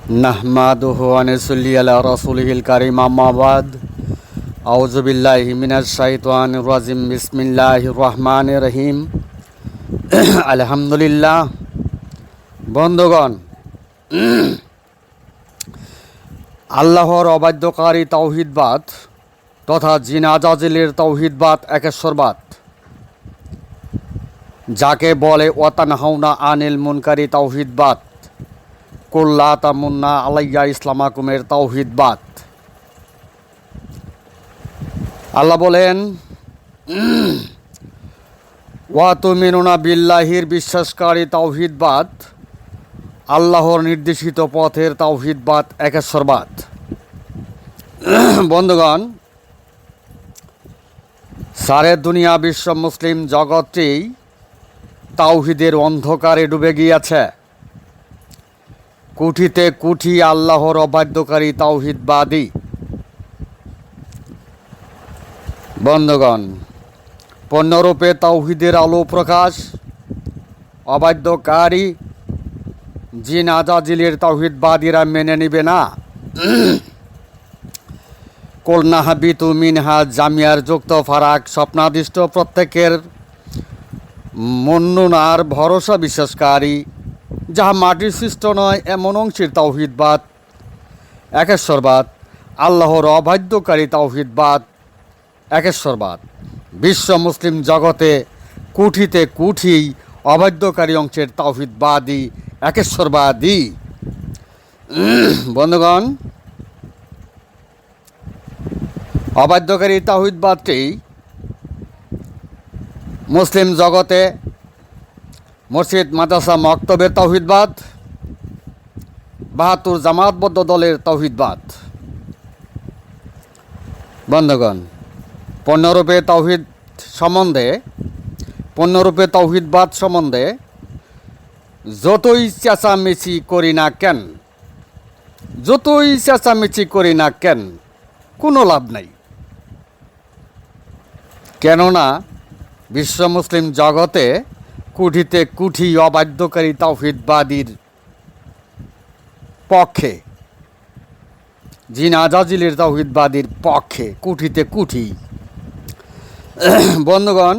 নাহমাদুহু ওয়া নুসাল্লি আলা রাসূলিহিল কারীম আম্মা বাদ আউযু বিল্লাহি মিনাশ শাইতানির রাজিম বিসমিল্লাহির রহমানির রহিম আলহামদুলিল্লাহ। বন্ধুগণ, আল্লাহর অবাধ্যকারী তাওহীদবাদ তথা জিনাজাজিলের তাওহীদবাদ একেশ্বরবাদ, যাকে বলে ওয়াতানহাউনা আনিল মুনকারি তাওহীদবাদ, কুল্লা তামুন্না আলাইয়া ইসলামাকুমের তাওহীদবাদ। আল্লাহ বলেন, ওয়া তুমিনুনা বিল্লাহির বিশ্বাসকারী তাওহীদবাদ, আল্লাহর নির্দেশিত পথের তাওহীদবাদ একেশ্বরবাদ। বন্ধুগণ, সারে দুনিয়া বিশ্ব মুসলিম জগৎটি তাওহীদের অন্ধকারে ডুবে গিয়েছে। কুঠিতে কুঠি আল্লাহর অবাধ্যকারী তাওহীদবাদী। বন্ধুগণ, পূর্ণরূপে তাওহীদের আলো প্রকাশ অবাধ্যকারী জিনাজাজিলের তাওহীদবাদীরা মেনে নিবে না। কুলনা হাবিতু মিনহা জামিয়ার যুক্ত ফারাক স্বপ্নাদিষ্ট প্রত্যেকের মন্নুনার ভরসা বিশ্বাসকারী, যাহা মাটির সৃষ্ট নয় এমন অংশের তাওহীদবাদ একেশ্বরবাদ, আল্লাহর অবাধ্যকারী তাওহীদবাদ একেশ্বরবাদ। বিশ্ব মুসলিম জগতে কুঠিতে কুঠি অবাধ্যকারী অংশের তাওহীদবাদী একেশ্বরবাদী। বন্ধুগণ, অবাধ্যকারী তাওহীদবাদটি মুসলিম জগতে মসজিদ মাদ্রাসা মক্তবের তাওহীদবাদ, ৭২ জামাতবদ্ধ দলের তাওহীদবাদ। বন্ধুগণ, পূর্ণরূপে তাওহীদবাদ সম্বন্ধে যতই চেঁচামেচি করি না কেন কোনো লাভ নাই। কেননা বিশ্ব মুসলিম জগতে কুঠিতে কুঠি অবাধ্যকারী তাওহীদবাদীর পক্ষে, জিনাজাজিলের তাওহীদবাদীর পক্ষে কুঠিতে কুঠি। বন্ধুগণ,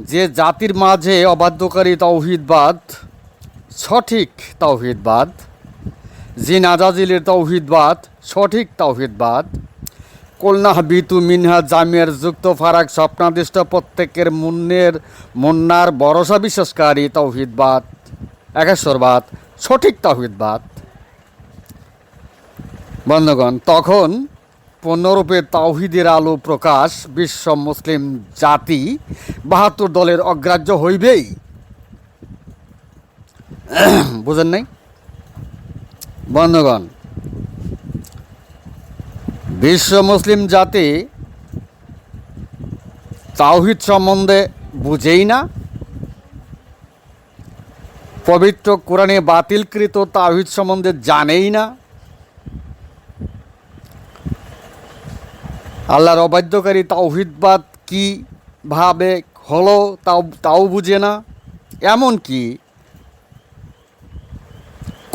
যে জাতির মাঝে অবাধ্যকারী তাওহীদবাদ সঠিক তাওহীদবাদ, জিনাজাজিলের তাওহীদবাদ সঠিক তাওহীদবাদ, কুলনা হাবিতু মিনহা জামিয়ার যুক্ত ফারাক স্বপ্নাদিষ্ট প্রত্যেকের মুন্নার ভরসা বিশ্বাসকারী তাওহীদবাদ একেশ্বরবাদ সঠিক তাওহীদবাদ। বন্ধুগণ, তখন পূর্ণরূপে তাওহীদের আলো প্রকাশ বিশ্ব মুসলিম জাতি ৭২ দলের অগ্রাহ্য হইবেই। বুঝেন নাই? বন্ধুগণ, বিশ্ব মুসলিম জাতি তাওহীদ সম্বন্ধে বুঝেই না, পবিত্র কোরআনে বাতিলকৃত তাওহীদ সম্বন্ধে জানেই না, আল্লাহর অবাধ্যকারী তাওহীদবাদ কীভাবে হলো তাও বুঝে না, এমনকি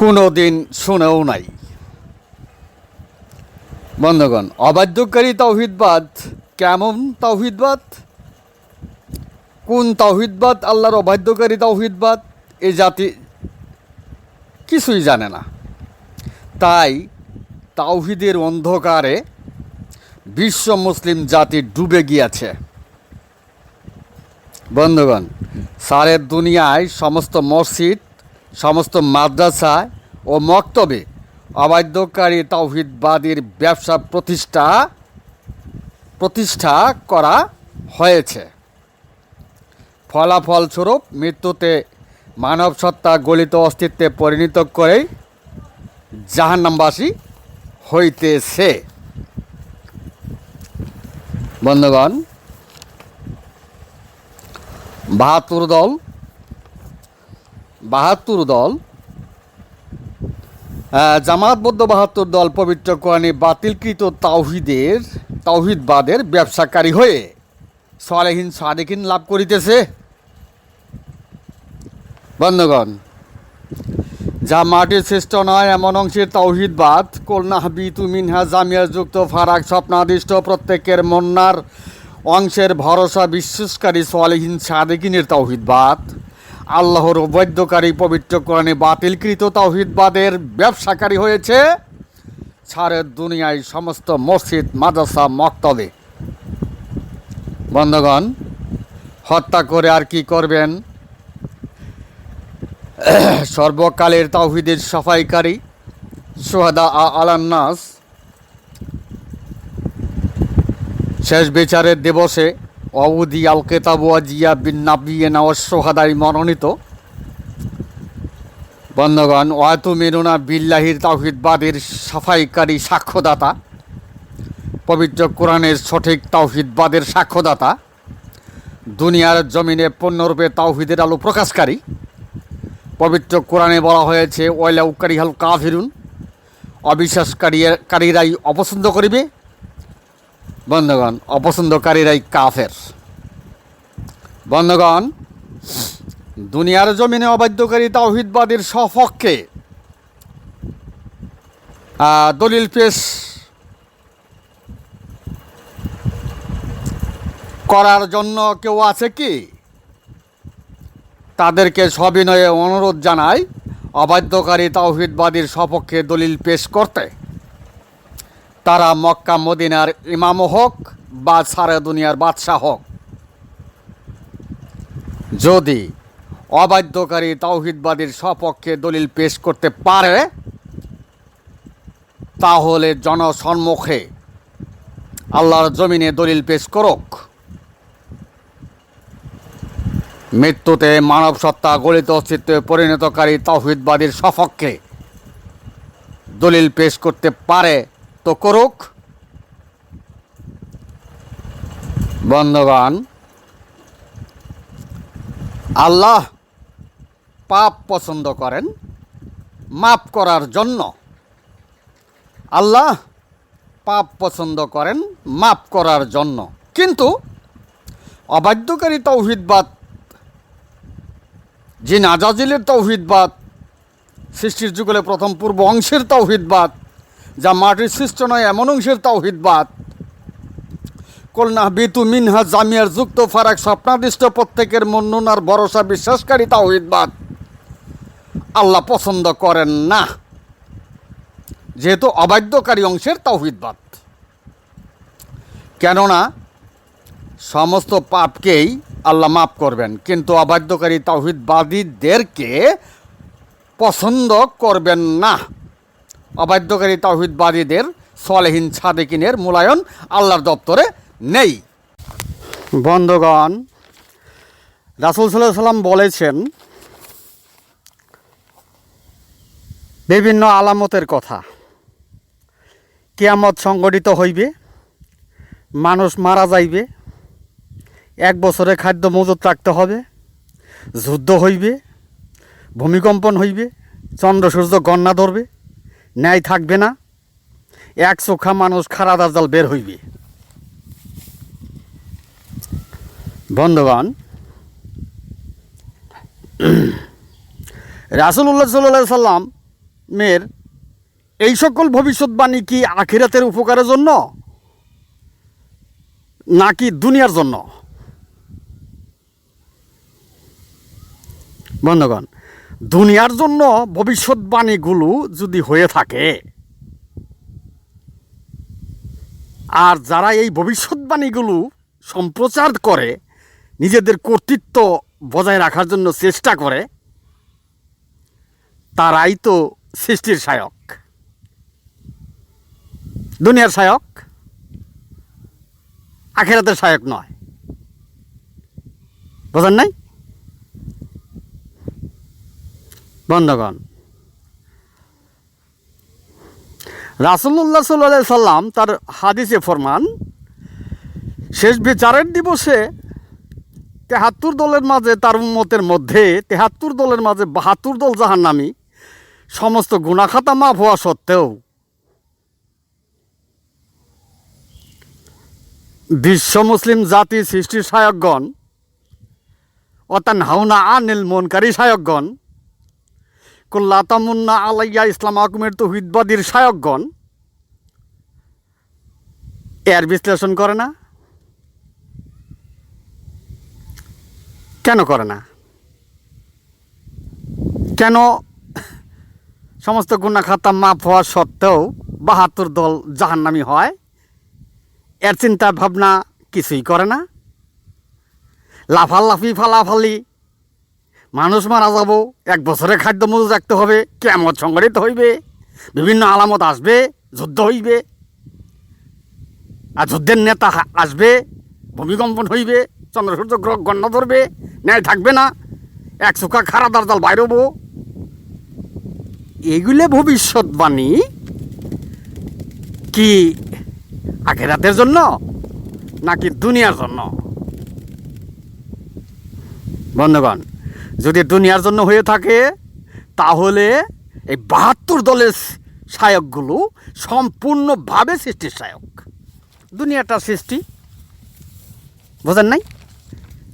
কোনো দিন শুনেও নাই। বন্ধুগণ, অবাধ্যকারী তাওহীদবাদ কেমন তাওহীদবাদ? কোন তাওহীদবাদ আল্লাহর অবাধ্যকারী তাওহীদবাদ? এই জাতি কিছুই জানে না। তাই তাওহীদের অন্ধকারে বিশ্ব মুসলিম জাতি ডুবে গিয়েছে। বন্ধুগণ, সারে দুনিয়ায় সমস্ত মসজিদ, সমস্ত মাদ্রাসা ও মক্তবে অবাধ্যকারী তাওহীদবাদীর ব্যবসা প্রতিষ্ঠা করা হয়েছে। ফলাফলস্বরূপ মৃত্যুতে মানব সত্তা গলিত অস্তিত্বে পরিণত করে জাহান্নামবাসী হইতেছে। বন্ধুগণ, ৭২ দল জামাতবদ্ধ ৭২ দল পবিত্র কোরআনে বাতিলকৃত তাওহীদবাদের ব্যবসাকারী হয়ে সালেহীন সাদেকিন লাভ করিতেছে। বন্ধুগণ, যা মাটির সৃষ্ট নয় এমন অংশের তাওহিদবাদ। কুলনাহবিতু মিনহা জামিয়া যুক্ত ফারাক স্বপ্নাদিষ্ট প্রত্যেকের মন্নার অংশের ভরসা বিশ্বাসকারী সালেহিন সাদেকিনের তাওহিদবাদ। আল্লাহর অবৈধকারী পবিত্র কোরআনে বাতিলকৃত তাওহিদবাদের ব্যবসাকারী হয়েছে সারে দুনিয়ায় সমস্ত মসজিদ মাদ্রাসা মক্তবে। বন্ধুগণ, হত্যা করে আর কি করবেন? সর্বকালের তাওহিদের সাফাইকারী শুহাদা আলান্নাস শেষ বিচারের দিবসে অউদি আল কেতাব ওয়াজিয়া বিন নাবিয়িনা ওয়াস শুহাদায় মনোনীত। বন্ধুগণ, ওয়াতুমিনুনা বিল্লাহির তাওহিদবাদের সাফাইকারী সাক্ষ্যদাতা, পবিত্র কোরআনের সঠিক তাওহিদবাদের সাক্ষ্যদাতা, দুনিয়ার জমিনে পূর্ণরূপে তাওহিদের আলো প্রকাশকারী। পবিত্র কোরআনে বলা হয়েছে ওয়ালাউ কারিহাল কাফিরুন, অবিশ্বাসকারীরাই অপছন্দ করিবে। বন্ধুগণ, অপছন্দকারীরাই কাফের। বন্ধুগণ, দুনিয়ার জমিনে অবাধ্যকারী তাওহিদবাদের সপক্ষে দলিল পেশ করার জন্য কেউ আছে কি? তাদেরকে সবিনয়ে অনুরোধ জানাই অবাধ্যকারী তাওহিদবাদীর সপক্ষে দলিল পেশ করতে। তারা মক্কা মদিনার ইমাম হোক বা সারা দুনিয়ার বাদশাহ হোক, যদি অবাধ্যকারী তাওহিদবাদীর সপক্ষে দলিল পেশ করতে পারে তাহলে জনসম্মুখে আল্লাহর জমিনে দলিল পেশ করুক। মৃত্যুতে মানব সত্তা গলিত অস্তিত্বে পরিণতকারী তাওহিদবাদীর সপক্ষে দলিল পেশ করতে পারে তো করুক। বন্ধুগণ, আল্লাহ পাপ পছন্দ করেন মাফ করার জন্য। আল্লাহ পাপ পছন্দ করেন মাফ করার জন্য, কিন্তু অবাধ্যকারী তাওহিদবাদ, জিন আজাজিলের তাওহিদবাদ, সৃষ্টির যুগলে প্রথম পূর্ব অংশের তাওহিদবাদ, যা মাটির সৃষ্ট নয় এমন অংশের তাওহিদবাদ, কুলনাহবিতু মিনহা জামিয়ার যুক্ত ফারাক স্বপ্নাদিষ্ট প্রত্যেকের মন্নুনার ভরসা বিশ্বাসকারী তাওহিদবাদ আল্লাহ পছন্দ করেন না, যেহেতু অবাধ্যকারী অংশের তাওহিদবাদ। কেননা সমস্ত পাপকেই আল্লাহ মাফ করবেন, কিন্তু অবাধ্যকারী তাওহিদবাদীদেরকে পছন্দ করবেন না। অবাধ্যকারী তাওহিদবাদীদের সালেহিন সাদেকিনের মূল্যায়ন আল্লাহর দপ্তরে নেই। বন্ধুগণ, রাসূল সাল্লাল্লাহু আলাইহি সাল্লাম বলেছেন বিভিন্ন আলামতের কথা। কিয়ামত সংঘটিত হইবে, মানুষ মারা যাইবে, 1 বছরে খাদ্য মজুত রাখতে হবে, যুদ্ধ হইবে, ভূমিকম্পন হইবে, চন্দ্র সূর্য গণনা ধরবে, ন্যায় থাকবে না, 1 চোখা মানুষ খারা দাজ্জাল বের হইবে। বন্ধুগণ, রাসূলুল্লাহ সাল্লাল্লাহু আলাইহি সাল্লামের এই সকল ভবিষ্যৎবাণী কি আখিরাতের উপকারের জন্য নাকি দুনিয়ার জন্য? বন্ধুগণ, দুনিয়ার জন্য ভবিষ্যৎবাণীগুলো যদি হয়ে থাকে, আর যারা এই ভবিষ্যৎবাণীগুলো সম্প্রচার করে নিজেদের কর্তৃত্ব বজায় রাখার জন্য চেষ্টা করে, তারাই তো সৃষ্টির শায়ক, দুনিয়ার শায়ক, আখিরাতের শায়ক নয়। বোঝেন নাই? বন্ধুগণ, রাসূলুল্লাহ সাল্লাল্লাহু আলাইহি সাল্লাম তার হাদিসে ফরমান, শেষ বিচারের দিবসে ৭৩ দলের মাঝে, তার উম্মতের মধ্যে ৭৩ দলের মাঝে ৭২ দল জাহান্নামী, সমস্ত গুনাহ-খাতা মাফ হওয়া সত্ত্বেও বিশ্ব মুসলিম জাতি সৃষ্টির শায়কগণ অতানহাউনা আনিল মুনকারি শায়কগণ কুল্লা তামুন্না আলাইয়া ইসলাম আকুমের তৌহিদবাদীর শায়কগণ এর বিশ্লেষণ করে না? কেন করে না? কেন সমস্ত গুনাহ খাতা মাফ হওয়া সত্ত্বেও ৭২ দল জাহান্নামী হয়? এর চিন্তা ভাবনা কিছুই করে না। লাফালাফি ফালাফালি, মানুষ মারা যাব, ১ বছরের খাদ্য মজুদ রাখতে হবে, কিয়ামত সংঘটিত হইবে, বিভিন্ন আলামত আসবে, যুদ্ধ হইবে, আর যুদ্ধের নেতা আসবে, ভূমিকম্পন হইবে, চন্দ্র সূর্য গ্রহ গণ্য ধরবে, ন্যায় থাকবে না, ১ চোখা খারা দারজাল বাইর হবো। এগুলো ভবিষ্যৎবাণী কি আখিরাতের জন্য নাকি দুনিয়ার জন্য? বন্ধুগণ, যদি দুনিয়ার জন্য হয়ে থাকে তাহলে এই ৭২ দলের শায়কগুলো সম্পূর্ণভাবে সৃষ্টির শায়ক। দুনিয়াটা সৃষ্টি, বোঝেন নাই?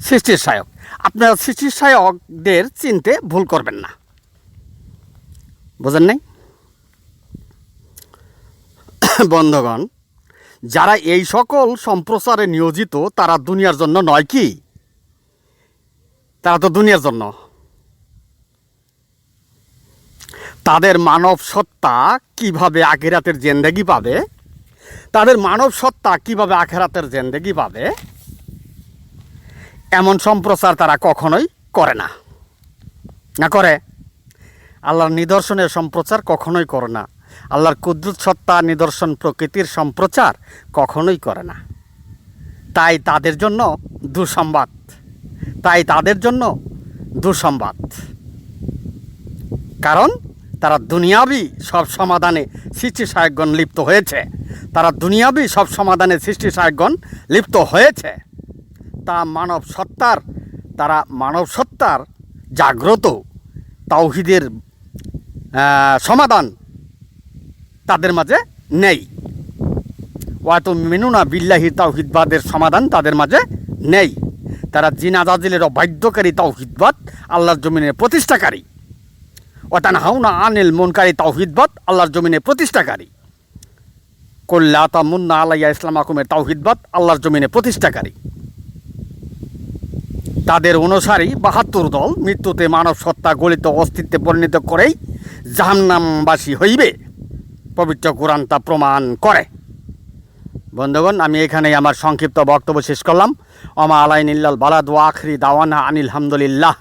সৃষ্টির শায়ক। আপনারা সৃষ্টির শায়কদের চিনতে ভুল করবেন না, বোঝেন নাই? বন্ধুগণ, যারা এই সকল সম্প্রচারে নিয়োজিত তারা দুনিয়ার জন্য নয় কি? তারা তো দুনিয়ার জন্য। তাদের মানব সত্তা কিভাবে আখিরাতের জিন্দেগি পাবে, তাদের মানব সত্তা কিভাবে আখিরাতের জিন্দেগি পাবে, এমন সম্প্রচার তারা কখনোই করে না। না করে? আল্লাহর নিদর্শনের সম্প্রচার কখনোই করে না। আল্লাহর কুদরত সত্তা নিদর্শন প্রকৃতির সম্প্রচার কখনোই করে না। তাই তাদের জন্য দুঃসংবাদ, কারণ তারা দুনিয়াবি সব সমাধানে সৃষ্টি শায়কগণ লিপ্ত হয়েছে। লিপ্ত হয়েছে। তারা মানব সত্তার জাগ্রত তাওহীদের সমাধান তাদের মাঝে নেই। ওয়াতুমিনুনা বিল্লাহি তাওহীদবাদের সমাধান তাদের মাঝে নেই। তারা জিনাজাজিলের অবাধ্যকারী তাওহীদবাদ আল্লাহর জমিনে প্রতিষ্ঠাকারী, ওয়াতানহাউনা আনিল মুনকারি তাওহীদবাদ আল্লাহর জমিনে প্রতিষ্ঠাকারী, কুল্লা তামুন্না আলাইয়া ইসলাম আকুমের তাওহীদবাদ আল্লাহর জমিনে প্রতিষ্ঠাকারী। তাদের অনুসারী ৭২ দল মৃত্যুতে মানব সত্তা গলিত অস্তিত্বে পরিণত করেই জাহান্নামবাসী হইবে। পবিত্র কোরআন তা প্রমাণ করে। বন্ধুগণ, আমি এখানেই আমার সংক্ষিপ্ত বক্তব্য শেষ করলাম। ওমা আলাইনা ইল্লাল বালাগ ওয়া আখিরি দাওয়ানা আনিল হামদুলিল্লাহ।